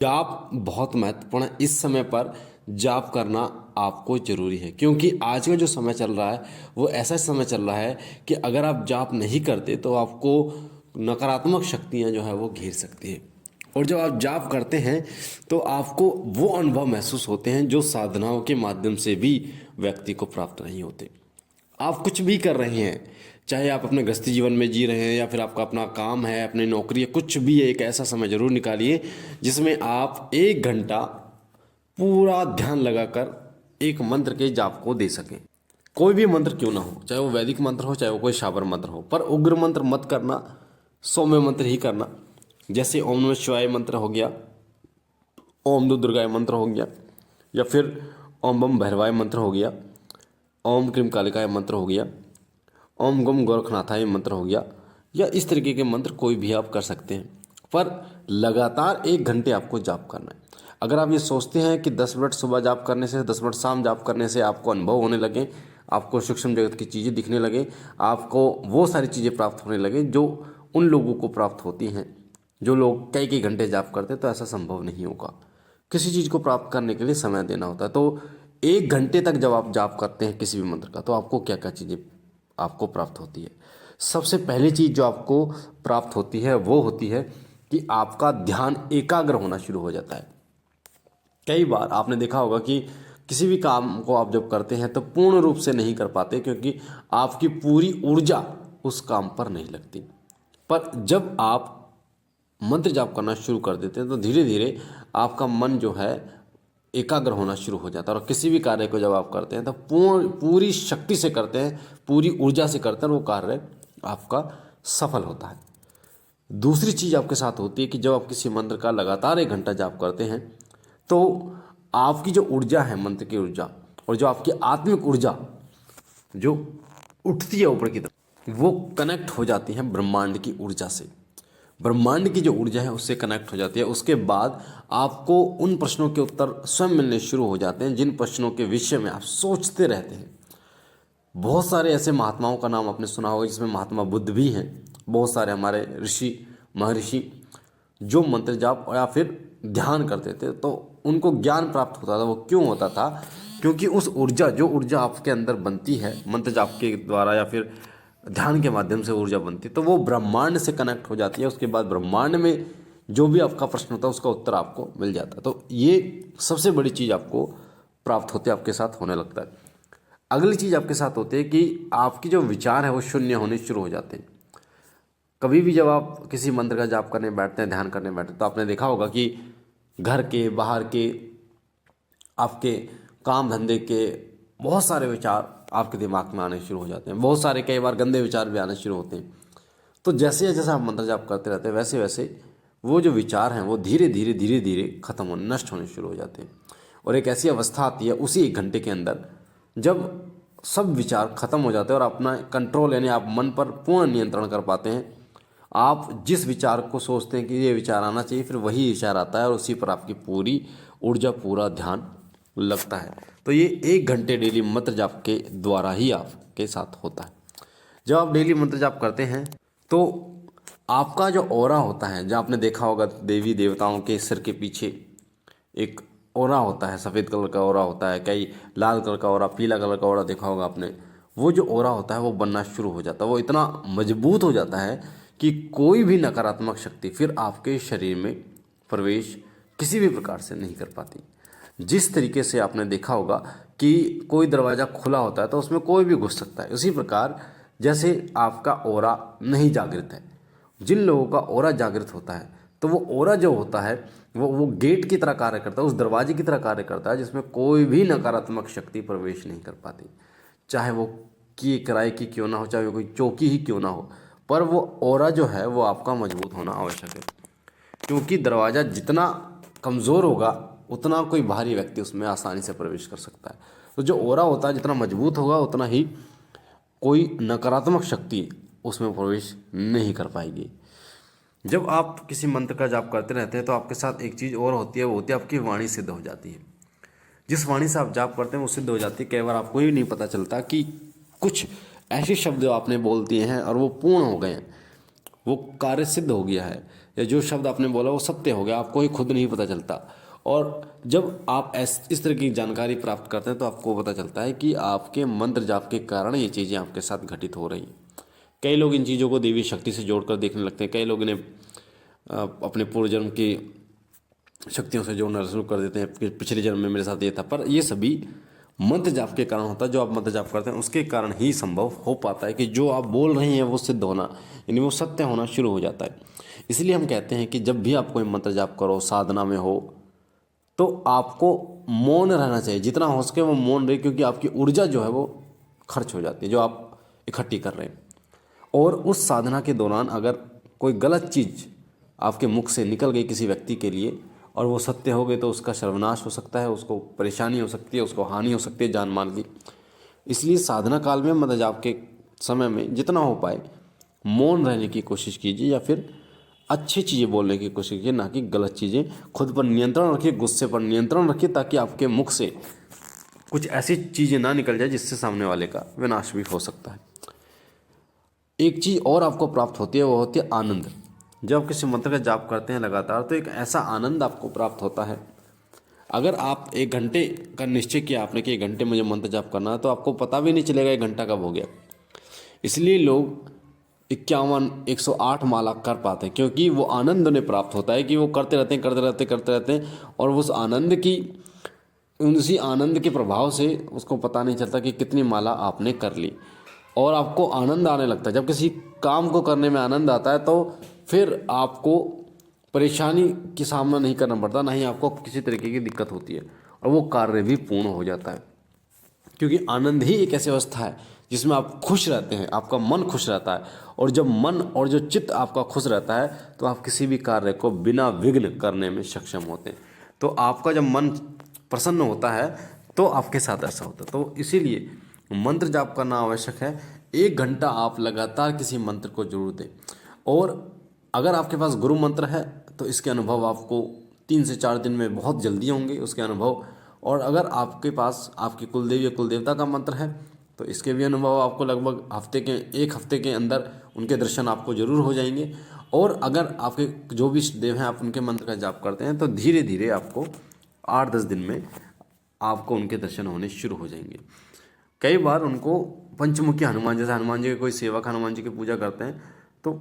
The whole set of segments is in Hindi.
जाप बहुत महत्वपूर्ण है। इस समय पर जाप करना आपको जरूरी है, क्योंकि आज का जो समय चल रहा है वो ऐसा समय चल रहा है कि अगर आप जाप नहीं करते तो आपको नकारात्मक शक्तियां जो है वो घेर सकती है। और जब आप जाप करते हैं तो आपको वो अनुभव महसूस होते हैं जो साधनाओं के माध्यम से भी व्यक्ति को प्राप्त नहीं होते। आप कुछ भी कर रहे हैं, चाहे आप अपने गृहस्थी जीवन में जी रहे हैं या फिर आपका अपना काम है, अपनी नौकरी है, कुछ भी है, एक ऐसा समय जरूर निकालिए जिसमें आप 1 घंटा पूरा ध्यान लगाकर एक मंत्र के जाप को दे सकें। कोई भी मंत्र क्यों ना हो, चाहे वो वैदिक मंत्र हो, चाहे वो कोई शाबर मंत्र हो, पर उग्र मंत्र मत करना, सौम्य मंत्र ही करना। जैसे ओम नमः शिवाय मंत्र हो गया, ओम दो दुर्गाय मंत्र हो गया, या फिर ओम बम भैरवाय मंत्र हो गया, ओम क्रीम कालिकाय मंत्र हो गया, ओम गम गोरखनाथाय मंत्र हो गया, या इस तरीके के मंत्र कोई भी आप कर सकते हैं। पर लगातार 1 घंटे आपको जाप करना है। अगर आप ये सोचते हैं कि 10 मिनट सुबह जाप करने से, 10 मिनट शाम जाप करने से आपको अनुभव होने लगे, आपको सूक्ष्म जगत की चीज़ें दिखने लगे, आपको वो सारी चीज़ें प्राप्त होने लगे जो उन लोगों को प्राप्त होती हैं जो लोग कई कई घंटे जाप करते हैं, तो ऐसा संभव नहीं होगा। किसी चीज़ को प्राप्त करने के लिए समय देना होता है। तो 1 घंटे तक जब आप जाप करते हैं किसी भी मंत्र का, तो आपको क्या क्या चीज़ें आपको प्राप्त होती है। सबसे पहली चीज़ जो आपको प्राप्त होती है वो होती है कि आपका ध्यान एकाग्र होना शुरू हो जाता है। कई बार आपने देखा होगा कि किसी भी काम को आप जब करते हैं तो पूर्ण रूप से नहीं कर पाते, क्योंकि आपकी पूरी ऊर्जा उस काम पर नहीं लगती। पर जब आप मंत्र जाप करना शुरू कर देते हैं तो धीरे धीरे आपका मन जो है एकाग्र होना शुरू हो जाता है, और किसी भी कार्य को जब आप करते हैं तो पूरी शक्ति से करते हैं, पूरी ऊर्जा से करते हैं, वो कार्य आपका सफल होता है। दूसरी चीज़ आपके साथ होती है कि जब आप किसी मंत्र का लगातार 1 घंटा जाप करते हैं तो आपकी जो ऊर्जा है, मंत्र की ऊर्जा, और जो आपकी आत्मिक ऊर्जा जो उठती है ऊपर की तरफ, वो कनेक्ट हो जाती है ब्रह्मांड की ऊर्जा से। ब्रह्मांड की जो ऊर्जा है उससे कनेक्ट हो जाती है। उसके बाद आपको उन प्रश्नों के उत्तर स्वयं मिलने शुरू हो जाते हैं जिन प्रश्नों के विषय में आप सोचते रहते हैं। बहुत सारे ऐसे महात्माओं का नाम आपने सुना होगा, जिसमें महात्मा बुद्ध भी हैं, बहुत सारे हमारे ऋषि महर्षि जो मंत्र जाप या फिर ध्यान करते थे तो उनको ज्ञान प्राप्त होता था। वो क्यों होता था? क्योंकि उस ऊर्जा, जो ऊर्जा आपके अंदर बनती है मंत्र जाप के द्वारा या फिर ध्यान के माध्यम से ऊर्जा बनती है, तो वो ब्रह्मांड से कनेक्ट हो जाती है। उसके बाद ब्रह्मांड में जो भी आपका प्रश्न होता है उसका उत्तर आपको मिल जाता है। तो ये सबसे बड़ी चीज़ आपको प्राप्त होती है, आपके साथ होने लगता है। अगली चीज़ आपके साथ होती है कि आपकी जो विचार है वो शून्य होने शुरू हो जाते हैं। कभी भी जब आप किसी मंत्र का जाप करने बैठते हैं, ध्यान करने बैठते हैं, तो आपने देखा होगा कि घर के, बाहर के, आपके काम धंधे के बहुत सारे विचार आपके दिमाग में आने शुरू हो जाते हैं। बहुत सारे, कई बार गंदे विचार भी आने शुरू होते हैं। तो जैसे जैसे आप मंत्र जाप करते रहते हैं वैसे वैसे वो जो विचार हैं वो धीरे धीरे धीरे धीरे खत्म होने, नष्ट होने शुरू हो जाते हैं। और एक ऐसी अवस्था आती है उसी 1 घंटे के अंदर जब सब विचार खत्म हो जाते हैं और अपना कंट्रोल, यानी आप मन पर पूर्ण नियंत्रण कर पाते हैं। आप जिस विचार को सोचते हैं कि ये विचार आना चाहिए, फिर वही विचार आता है और उसी पर आपकी पूरी ऊर्जा, पूरा ध्यान लगता है। तो ये 1 घंटे डेली मंत्र जाप के द्वारा ही आपके साथ होता है। जब आप डेली मंत्र जाप करते हैं तो आपका जो ऑरा होता है, जहाँ आपने देखा होगा देवी देवताओं के सिर के पीछे एक ऑरा होता है, सफ़ेद कलर का ऑरा होता है, कई लाल कलर का ऑरा, पीला कलर का ऑरा देखा होगा आपने। वो जो ऑरा होता है वो बनना शुरू हो जाता है, वो इतना मजबूत हो जाता है कि कोई भी नकारात्मक शक्ति फिर आपके शरीर में प्रवेश किसी भी प्रकार से नहीं कर पाती। जिस तरीके से आपने देखा होगा कि कोई दरवाज़ा खुला होता है तो उसमें कोई भी घुस सकता है, उसी प्रकार जैसे आपका ऑरा नहीं जागृत है, जिन लोगों का ऑरा जागृत होता है तो वो ऑरा जो होता है वो गेट की तरह कार्य करता है, उस दरवाजे की तरह कार्य करता है जिसमें कोई भी नकारात्मक शक्ति प्रवेश नहीं कर पाती। चाहे वो किराए की क्यों ना हो, चाहे वो कोई चौकी ही क्यों ना हो, पर वो ऑरा जो है वो आपका मजबूत होना आवश्यक है। क्योंकि दरवाज़ा जितना कमज़ोर होगा उतना कोई बाहरी व्यक्ति उसमें आसानी से प्रवेश कर सकता है। तो जो ऑरा होता है जितना मजबूत होगा उतना ही कोई नकारात्मक शक्ति उसमें प्रवेश नहीं कर पाएगी। जब आप किसी मंत्र का जाप करते रहते हैं तो आपके साथ एक चीज़ और होती है, वो होती है आपकी वाणी सिद्ध हो जाती है। जिस वाणी से आप जाप करते हैं वो सिद्ध हो जाती है। कई बार आपको ही नहीं पता चलता कि कुछ ऐसे शब्द आपने बोल दिए हैं और वो पूर्ण हो गए हैं, वो कार्य सिद्ध हो गया है। या जो शब्द आपने बोला वो सत्य हो गया, आपको ही खुद नहीं पता चलता। और जब आप इस तरह की जानकारी प्राप्त करते हैं तो आपको पता चलता है कि आपके मंत्र जाप के कारण ये चीज़ें आपके साथ घटित हो रही हैं। कई लोग इन चीज़ों को देवी शक्ति से जोड़कर देखने लगते हैं, कई लोग इन्हें अपने पूर्व जन्म की शक्तियों से जोड़ना शुरू कर देते हैं कि पिछले जन्म में मेरे साथ ये था। पर ये सभी मंत्र जाप के कारण होता है। जो आप मंत्र जाप करते हैं उसके कारण ही संभव हो पाता है कि जो आप बोल रहे हैं वो सिद्ध होना, यानी वो सत्य होना शुरू हो जाता है। इसलिए हम कहते हैं कि जब भी आप कोई मंत्र जाप करो, साधना में हो, तो आपको मौन रहना चाहिए, जितना हो सके वो मौन रहे, क्योंकि आपकी ऊर्जा जो है वो खर्च हो जाती है जो आप इकट्ठी कर रहे हैं। और उस साधना के दौरान अगर कोई गलत चीज़ आपके मुख से निकल गई किसी व्यक्ति के लिए और वो सत्य हो गई तो उसका सर्वनाश हो सकता है, उसको परेशानी हो सकती है, उसको हानि हो सकती है जान माल की। इसलिए साधना काल में मतलब आपके समय में जितना हो पाए मौन रहने की कोशिश कीजिए, या फिर अच्छी चीज़ें बोलने की कोशिश कीजिए, ना कि गलत चीज़ें। खुद पर नियंत्रण रखिए, गुस्से पर नियंत्रण रखिए, ताकि आपके मुख से कुछ ऐसी चीज़ें ना निकल जाए जिससे सामने वाले का विनाश भी हो सकता है। एक चीज़ और आपको प्राप्त होती है, वो होती है आनंद। जब किसी मंत्र का जाप करते हैं लगातार तो एक ऐसा आनंद आपको प्राप्त होता है। अगर आप 1 घंटे का निश्चय किया आपने कि 1 घंटे मुझे मंत्र जाप करना है, तो आपको पता भी नहीं चलेगा 1 घंटा कब हो गया। इसलिए लोग 51 108 माला कर पाते हैं, क्योंकि वो आनंद उन्हें प्राप्त होता है कि वो करते रहते हैं, करते रहते हैं, और उस उसी आनंद के प्रभाव से उसको पता नहीं चलता कि कितनी माला आपने कर ली, और आपको आनंद आने लगता है। जब किसी काम को करने में आनंद आता है तो फिर आपको परेशानी की सामना नहीं करना पड़ता, ना ही आपको किसी तरीके की दिक्कत होती है, और वो कार्य भी पूर्ण हो जाता है। क्योंकि आनंद ही एक ऐसी अवस्था है जिसमें आप खुश रहते हैं, आपका मन खुश रहता है, और जब मन और जो चित्त आपका खुश रहता है तो आप किसी भी कार्य को बिना विघ्न करने में सक्षम होते हैं। तो आपका जब मन प्रसन्न होता है तो आपके साथ ऐसा होता है। तो इसीलिए मंत्र जाप करना आवश्यक है। 1 घंटा आप लगातार किसी मंत्र को जरूर दें। और अगर आपके पास गुरु मंत्र है तो इसके अनुभव आपको 3 से 4 दिन में बहुत जल्दी होंगे उसके अनुभव। और अगर आपके पास आपकी कुलदेवी या कुलदेवता का मंत्र है तो इसके भी अनुभव आपको लगभग 1 हफ्ते के अंदर उनके दर्शन आपको जरूर हो जाएंगे। और अगर आपके जो भी देव हैं आप उनके मंत्र का जाप करते हैं तो धीरे धीरे आपको 8-10 दिन में आपको उनके दर्शन होने शुरू हो जाएंगे। कई बार उनको पंचमुखी हनुमान, जैसे हनुमान जी के कोई सेवक हनुमान जी की पूजा करते हैं तो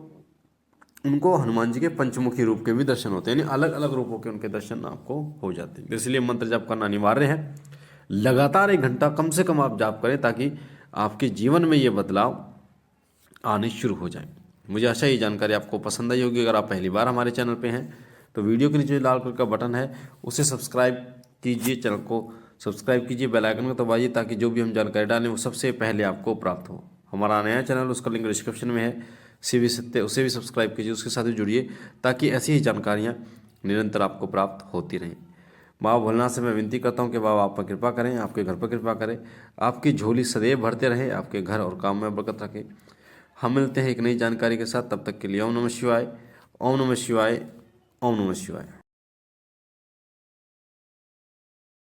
उनको हनुमान जी के पंचमुखी रूप के भी दर्शन होते हैं, यानी अलग अलग रूपों के उनके दर्शन आपको हो जाते हैं। इसलिए मंत्र जाप करना अनिवार्य है। लगातार 1 घंटा कम से कम आप जाप करें ताकि आपके जीवन में ये बदलाव आने शुरू हो जाए। मुझे आशा ये जानकारी आपको पसंद आई होगी। अगर आप पहली बार हमारे चैनल पे हैं तो वीडियो के नीचे जो लाल कलर का बटन है उसे सब्सक्राइब कीजिए, चैनल को सब्सक्राइब कीजिए, बेल आइकन को दबाइए ताकि जो भी हम जानकारी डालें वो सबसे पहले आपको प्राप्त हो। हमारा नया चैनल उसका लिंक डिस्क्रिप्शन में है, CV सत्य, उसे भी सब्सक्राइब कीजिए, उसके साथ भी जुड़िए ताकि ऐसी ही जानकारियाँ निरंतर आपको प्राप्त होती रहें। बाबा भोलेनाथ से मैं विनती करता हूँ कि बाबा आप पर कृपा करें, आपके घर पर कृपा करें, आपकी झोली सदैव भरते रहे, आपके घर और काम में बरकत रखें। हम मिलते हैं एक नई जानकारी के साथ, तब तक के लिए ओम नमः शिवाय, ओम नमः शिवाय, ओम नमः शिवाय।